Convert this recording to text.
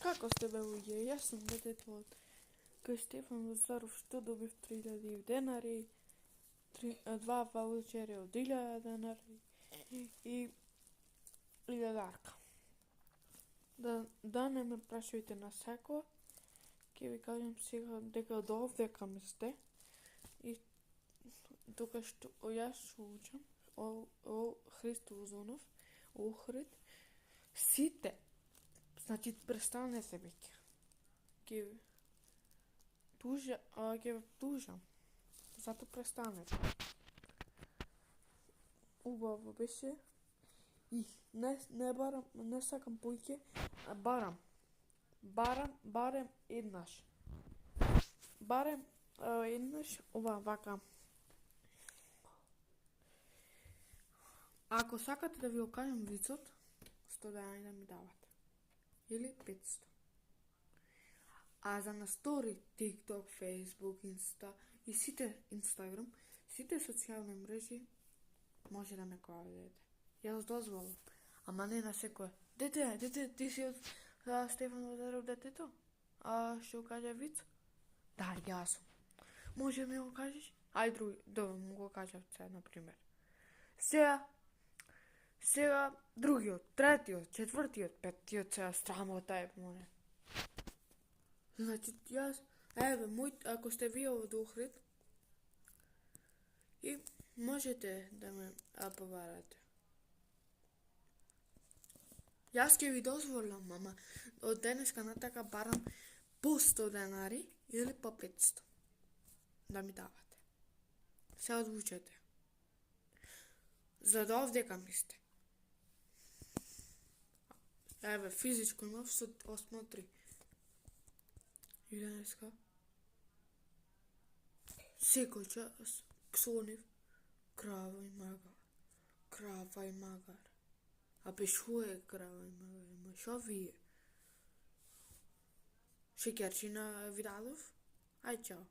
Како сте бе луѓе? Јас сум детето од кај Стефан Лазаров што добив 3000 денари, 2 ваучери од 1000 денари и илјадарка. Да не ме прашувате на секој, ќе ви кажам сега дека до овдека ми сте и тука што јас учам Христо Узунов, Охрид, сите, значи престанете веќе. Ќе ве тужам. Зато престанете. Убаво беше. И не сакам поиќе, барем еднаш. Барем еднаш, вака. Ако сакате да ви го кажам вицот, 100 денари да ми давате. Или 500. А за на стори, TikTok, Facebook, Insta и сите Instagram, сите социјални мрежи, може да ме кладете. Јас дозволам, ама не на секој. Дете, ти си од Стефан Лазаров детето? Што каже виц? Да, јас сум. Може да ми го кажеш? Ај други, да му го кажав сега, например. Сега другиот, третиот, четвртиот, петтиот, сега страмота е моне. Значи јас, ако сте вие од Охрид, и можете да ме побарате. Јас ќе ви дозволам, ама од денеска натака барам по 100 денари или по 500 да ми давате. Се одлучете. За до овдека ми сте. Физичко имав со 8-3. И денеска секој час ксонив крава и магар. А бе шо е крава и магар? Шо вие? Шекерчина ви дадов? Ај чао.